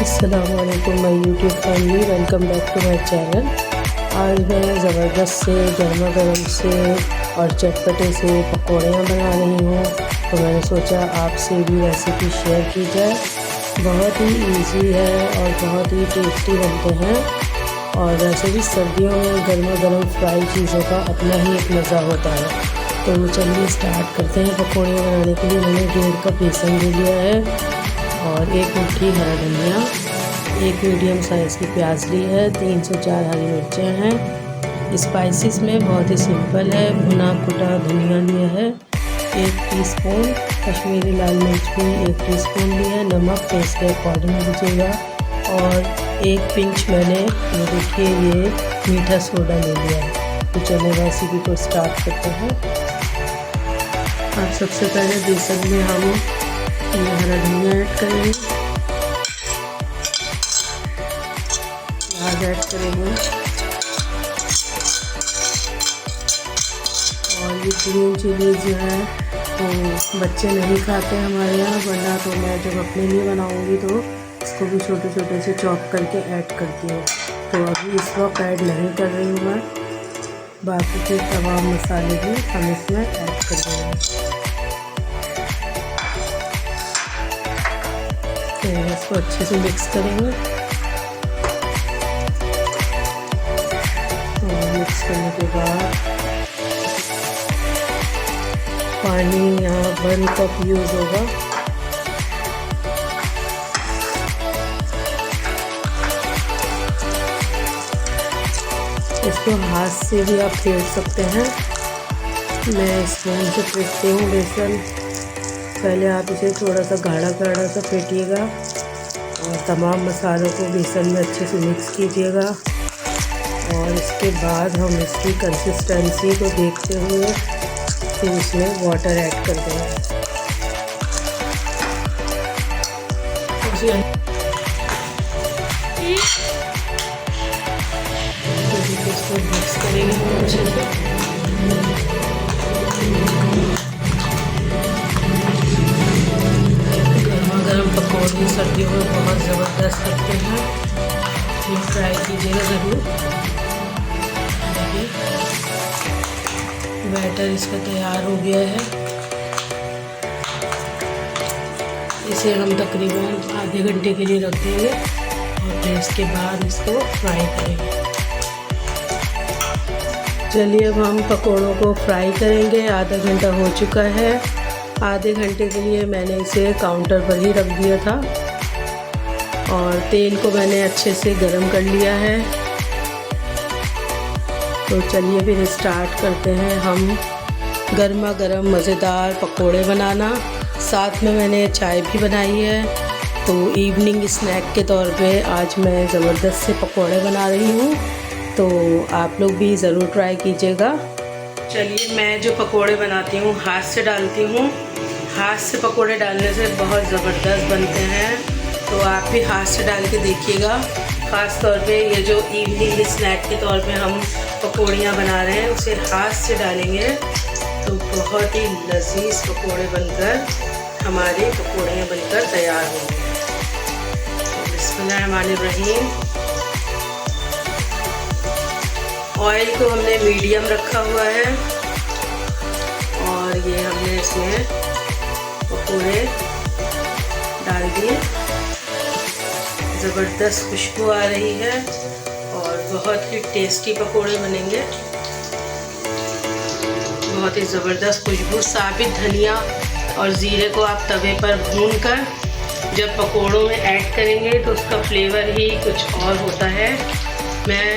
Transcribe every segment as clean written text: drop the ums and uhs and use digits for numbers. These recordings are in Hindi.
अस्सलाम वालेकुम my YouTube family, welcome back to my channel. आज मैं ज़बरदस्त से गर्मा गर्म से और चटपटे से पकौड़ियाँ बना रही हूँ, तो मैंने सोचा आपसे भी रेसिपी शेयर की जाए। बहुत ही इजी है और बहुत ही टेस्टी बनते हैं, और वैसे भी सर्दियों में गर्मा गर्म फ्राई चीज़ों का अपना ही एक मज़ा होता है। तो चलिए स्टार्ट करते हैं। पकौड़ियाँ बनाने के लिए मैंने 1.5 कप बेसन ले लिया है और 1 मुट्ठी हरा धनिया, 1 मीडियम साइज़ की प्याज ली है, 3 से 4 हरी मिर्चें हैं। स्पाइसेस में बहुत ही सिंपल है। भुना कुटा धनिया लिया है, 1 टीस्पून कश्मीरी लाल मिर्च भी 1 टीस्पून लिया है, नमक टेस्ट के अकॉर्डिंग लीजिएगा, और 1 पिंच मैंने ये देखिए ये मीठा सोडा ले लिया है। तो चलिए रेसिपी को स्टार्ट करते हैं। अब सबसे पहले बेसन में हम ये हरा धनिया ऐड करेंगे, प्याज ऐड करेंगे, और ये ग्रीन चिली जो है तो बच्चे नहीं खाते हमारे यहाँ, वरना तो मैं जब अपने लिए बनाऊंगी तो इसको भी छोटे छोटे से चॉप करके ऐड करती हूँ। तो अभी इस वक्त ऐड नहीं कर रही हूँ मैं, बाकी के तमाम मसाले भी हम इसमें ऐड कर देंगे। इसको अच्छे से मिक्स करेंगे, और मिक्स करने के बाद पानी यहाँ 1 कप यूज़ होगा। इसको हाथ से भी आप फेंट सकते हैं, मैं स्पून से फेंटती हूँ बेसन। पहले आप इसे थोड़ा सा गाढ़ा गाढ़ा सा फेंटिएगा और तमाम मसालों को बेसन में अच्छे से मिक्स कीजिएगा, और इसके बाद हम इसकी कंसिस्टेंसी को देखते हुए फिर इसमें वाटर ऐड कर देंगे। इसको मिक्स करेंगे अच्छे से। पकौड़े सर्दियों में बहुत ज़बरदस्त लगते हैं, ये ट्राई कीजिएगा ज़रूर। देखिए बैटर इसका तैयार हो गया है। इसे हम तकरीबन आधे घंटे के लिए रख देंगे, और फिर इसके बाद इसको फ्राई करेंगे। चलिए अब हम पकौड़ों को फ्राई करेंगे। आधा घंटा हो चुका है। आधे घंटे के लिए मैंने इसे काउंटर पर ही रख दिया था, और तेल को मैंने अच्छे से गरम कर लिया है। तो चलिए फिर स्टार्ट करते हैं हम गर्मा गर्म मज़ेदार पकोड़े बनाना। साथ में मैंने चाय भी बनाई है, तो इवनिंग स्नैक के तौर पे आज मैं ज़बरदस्त से पकोड़े बना रही हूँ, तो आप लोग भी ज़रूर ट्राई कीजिएगा। चलिए मैं जो पकोड़े बनाती हूँ हाथ से डालती हूँ। हाथ से पकोड़े डालने से बहुत ज़बरदस्त बनते हैं, तो आप भी हाथ से डाल के देखिएगा। ख़ास तौर पे ये जो इवनिंग स्नैक के तौर पे हम पकोड़ियाँ बना रहे हैं, उसे हाथ से डालेंगे तो बहुत ही लजीज पकोड़े बनकर हमारे पकोड़ियाँ बनकर तैयार होंगे। तो बिस्मिल्लाहिर्रहमानिर्रहीम। ऑयल को हमने मीडियम रखा हुआ है, और ये हमने इसमें पकोड़े डाल दिए। ज़बरदस्त खुशबू आ रही है और बहुत ही टेस्टी पकोड़े बनेंगे। बहुत ही ज़बरदस्त खुशबू। साबित धनिया और ज़ीरे को आप तवे पर भूनकर जब पकोड़ों में ऐड करेंगे तो उसका फ्लेवर ही कुछ और होता है। मैं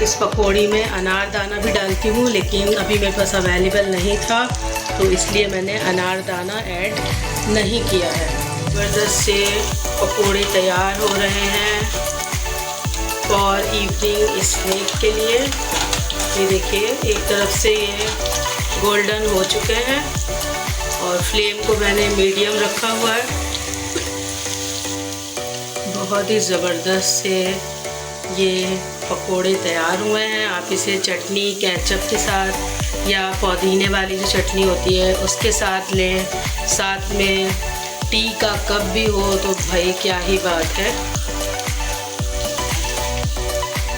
इस पकौड़ी में अनारदाना भी डालती हूँ, लेकिन अभी मेरे पास अवेलेबल नहीं था, तो इसलिए मैंने अनारदाना ऐड नहीं किया है। ज़बरदस्त से पकोड़े तैयार हो रहे हैं और इवनिंग स्नैक के लिए। ये देखिए एक तरफ से ये गोल्डन हो चुके हैं, और फ्लेम को मैंने मीडियम रखा हुआ है। बहुत ही ज़बरदस्त से ये पकोड़े तैयार हुए हैं। आप इसे चटनी केचप के साथ या पुदीने वाली जो चटनी होती है उसके साथ लें, साथ में टी का कप भी हो तो भाई क्या ही बात है।